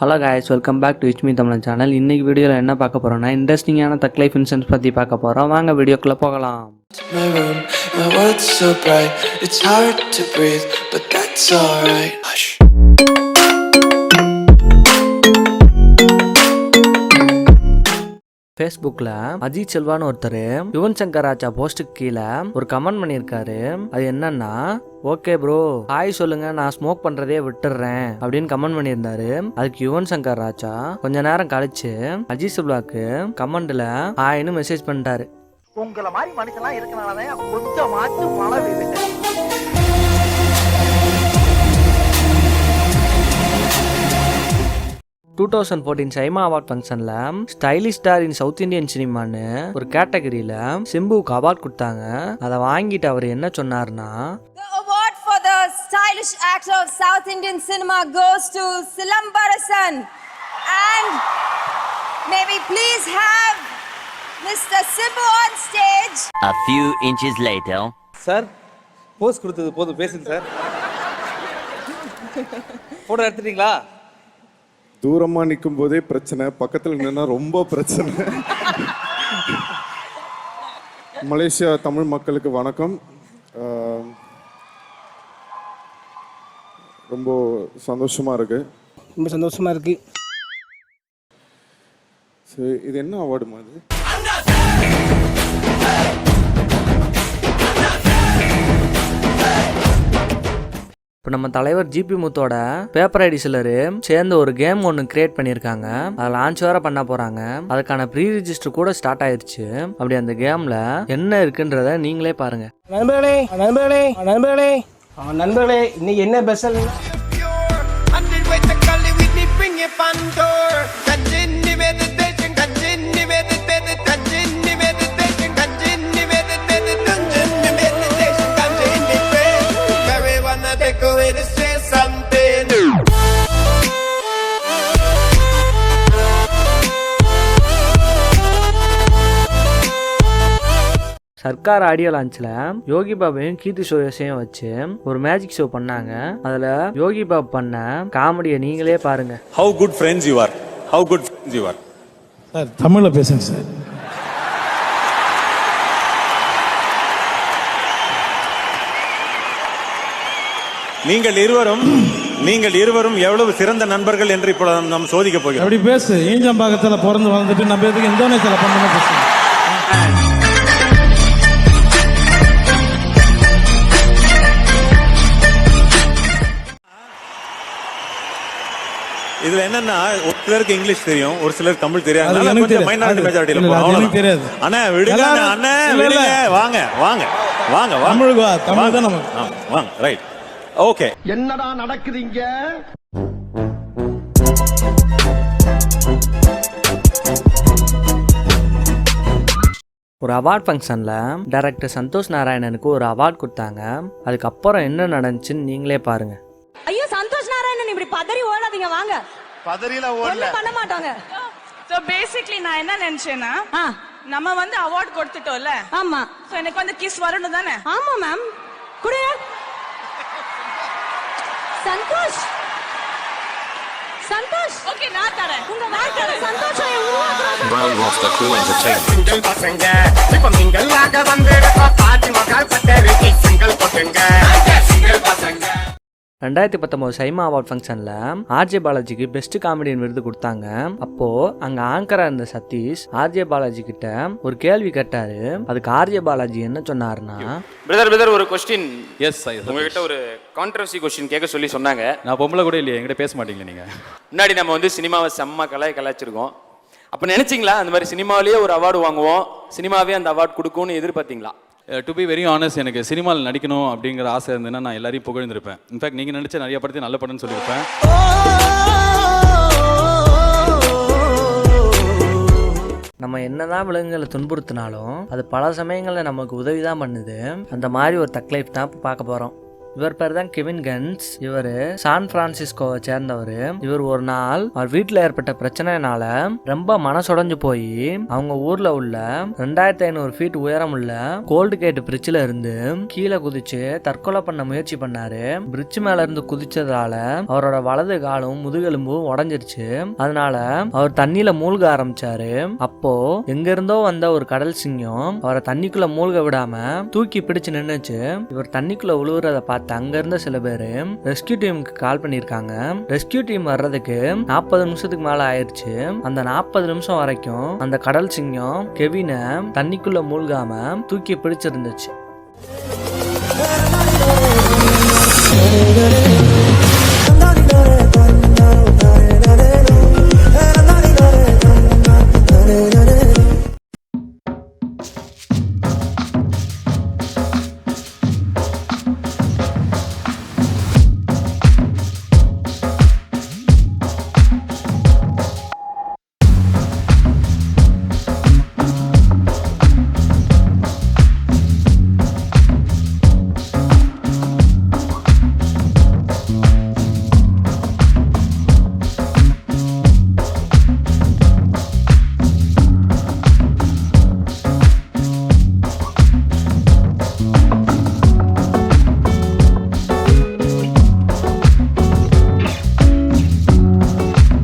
Hello guys, welcome back to HME Tamil channel. இன்னைக்கு வீடியோவில் என்ன பார்க்க போகிறோம்னா இன்ட்ரெஸ்டிங்கான தக் லைஃப் இன்சிடென்ட்ஸ் பற்றி பார்க்க போகிறோம். வாங்க வீடியோக்குள்ளே போகலாம். My room, my world's so bright, it's hard to breathe, but that's alright. Hush. ஃபேஸ்புக்கில் அஜித் செல்வான்னு ஒருத்தர் யுவன் சங்கர் ராஜா போஸ்ட்டுக்கு கீழே ஒரு கமெண்ட் பண்ணியிருக்காரு. அது என்னன்னா, ஓகே ப்ரோ ஹாய் சொல்லுங்க, நான் ஸ்மோக் பண்றதே விட்டுறேன் அப்படின்னு கமெண்ட் பண்ணியிருந்தாரு. அதுக்கு யுவன் சங்கர் ராஜா கொஞ்ச நேரம் கழிச்சு அஜித் செல்வாக்கு கமெண்ட்ல ஹாய்னு மெசேஜ் பண்ணிட்டாரு. உங்களை மாதிரி மனுஷன்லாம் இருக்கனாலதான் கொஞ்சம் மாற்று மழை பெய்யுது. 2014 சைமா அவார்ட் ஃபங்க்ஷன்ல stylish star in south Indian சினிமான்னு ஒரு கேட்டகரியில சிம்புவுக்கு அவார்ட் கொடுத்தாங்க. அதை வாங்கிட்டு அவர் என்ன சொன்னார்னா, The award for the stylish actor of South Indian cinema goes to Silambarasan, and may we please have Mr. Simbu on stage. A few inches later. Sir pose கொடுத்தது போதும், பேசுங்க சார். போட்டோ எடுத்துட்டீங்களா? தூரமா நிற்கும் போதே பிரச்சனை, பக்கத்தில் நின்னா ரொம்ப பிரச்சனை. மலேசியா தமிழ் மக்களுக்கு வணக்கம். ரொம்ப சந்தோஷமா இருக்கு. ரொம்ப சந்தோஷமா இருக்கு. சரி, இது என்ன அவார்டு மாதிரி? இப்போ நம்ம தலைவர் ஜிபி முத்தோட பேப்பர் ஐடி சிலர் சேர்ந்து ஒரு கேம் ஒன்று கிரியேட் பண்ணியிருக்காங்க. அதை லான்ச் வேற பண்ண போறாங்க. அதுக்கான ப்ரீ ரிஜிஸ்டர் கூட ஸ்டார்ட் ஆயிருச்சு. அப்படி அந்த கேம்ல என்ன இருக்குன்றத நீங்களே பாருங்க. நண்பர்களே நண்பர்களே நண்பர்களே நண்பர்களே, இன்னைக்கு என்ன ஸ்பெஷல்? சர்க்கார் ஆடியோ லான்ச்ல யோகி பாபையும் கீர்த்தி சுரேஷையும் வச்சு ஒரு மேஜிக் ஷோ பண்ணாங்க. அதுல யோகி பாபு பண்ண காமெடியை நீங்களே பாருங்க. How good friends you are. How good friends you are. Sir தமிழ்ல பேசுங்க சார். நீங்கள் இருவரும் எவ்வளவு சிறந்த நண்பர்கள் என்று இப்போ நாம் சோதிக்க போகிறோம். அப்படி பேசு. ஈஞ்சம்பாக்கத்தில் பிறந்து வளர்ந்துட்டு நம்ம எதுக்கு இந்தோனேசியால பண்ணணும் பேசுங்க. இதுல என்னன்னா, ஒரு சிலருக்கு இங்கிலீஷ் தெரியும், ஒரு சிலருக்கு தமிழ் தெரியாது. அண்ணா விடுங்க, அண்ணா விடுங்க, வாங்க வாங்க வாங்க தமிழ் தான் நமக்கு. வாங்க, ரைட், ஓகே. என்னடா நடக்குதுங்க? ஒரு அவார்ட் ஃபங்க்ஷன்ல டைரக்டர் சந்தோஷ் நாராயணனுக்கு ஒரு அவார்ட் கொடுத்தாங்க. அதுக்கப்புறம் என்ன நடந்துச்சுன்னு நீங்களே பாருங்க. ஐயோ சந்தோஷ் நாராயணன், இப்படி பதறி ஓடாதீங்க, வாங்க. பதறில ஓடல, பண்ண மாட்டாங்க. சோ பேசிக்கலி நான் என்ன நினைச்சேன்னா, நம்ம வந்து அவார்ட் கொடுத்துட்டோம்ல. ஆமா. சோ எனக்கு வந்து கிஸ் வரணும் தானே? ஆமா மேம். குடு. சந்தோஷ் சந்தோஷ், ஓகே நான் தரேன். உங்க வாழ்க்கையில சந்தோஷம் உருவாக்குறோம். Brown Roster Crew Entertainment. Single பசங்க இப்ப மிங்கலாக வந்திருக்கோம். பாட்டி மக்கள் பட்டருக்கு சிங்கிள் பசங்க, சிங்கிள் பசங்க. 2019 சைமா அவார்ட் ஃபங்க்ஷன்ல ஆர்ஜே பாலாஜிக்கு பெஸ்ட் காமெடியன் விருது கொடுத்தாங்க. அப்போ அங்க ஆங்கரா இருந்த சதீஷ் ஆர்ஜே பாலாஜி கிட்ட ஒரு கேள்வி கேட்டாரு. அதுக்கு ஆர்ஜே பாலாஜி என்ன சொன்னாருன்னா, பிரதர் ஒரு கொஸ்டின். எஸ் சார், உங்ககிட்ட ஒரு கான்ட்ரவர்சி கொஸ்டின் கேட்க சொல்லி சொன்னாங்க. நான் பொம்பளை கூட இல்லையா, என்கிட்ட பேச மாட்டீங்களா நீங்க? முன்னாடி நம்ம வந்து சினிமாவை செம்ம கலாய்ச்சிருக்கோம். அப்ப நினைச்சீங்களா அந்த மாதிரி சினிமாவிலேயே ஒரு அவார்டு வாங்குவோம், சினிமாவே அந்த அவார்டு கொடுக்கும்னு எதிர்பார்த்தீங்களா? டு பி வெரி ஆனஸ்ட், எனக்கு சினிமாவில் நடிக்கணும் அப்படிங்கிற ஆசை இருந்ததுன்னா நான் எல்லாரையும் புகழ்ந்திருப்பேன். இன்ஃபேக்ட் நீங்கள் நினச்ச நிறைய படத்தை நல்ல படம்னு சொல்லியிருப்பேன். நம்ம என்னதான் விலங்குகளை துன்புறுத்தினாலும் அது பல சமயங்களில் நமக்கு உதவி தான் பண்ணுது. அந்த மாதிரி ஒரு தக் லைஃப் தான் பார்க்க போகிறோம். இவர் பேர் தான் கெவின் கன்ஸ். இவர் சான் பிரான்சிஸ்கோவை சேர்ந்தவர். இவர் ஒரு நாள் அவர் வீட்டுல ஏற்பட்ட பிரச்சனைனால ரொம்ப மனசுடைஞ்சு போய் அவங்க ஊர்ல உள்ள 2500 ஃபீட் உயரம் உள்ள கோல்டு கேட் பிரிட்ஜ்ல இருந்து கீழே குதிச்சு தற்கொலை பண்ண முயற்சி பண்ணாரு. பிரிட்ஜ் மேல இருந்து குதிச்சதால அவரோட வலது காலும் முதுகெலும்பும் உடைஞ்சிருச்சு. அதனால அவர் தண்ணியில மூழ்க ஆரம்பிச்சாரு. அப்போ எங்க இருந்தோ வந்த ஒரு கடல் சிங்கம் அவரை தண்ணிக்குள்ள மூழ்க விடாம தூக்கி பிடிச்சு நின்னுச்சு. இவர் தண்ணிக்குள்ள விழுவுறத பார்த்து அங்க இருந்த சில பேரு ரெஸ்கியூ டீமுக்கு கால் பண்ணிருக்காங்க. ரெஸ்கியூ டீம் வர்றதுக்கு 40 நிமிஷத்துக்கு மேல ஆயிடுச்சு. அந்த 40 நிமிஷம் வரைக்கும் அந்த கடல் சிங்கம் கெவினை தண்ணிக்குள்ள மூழ்காம தூக்கி பிடிச்சிருந்துச்சு.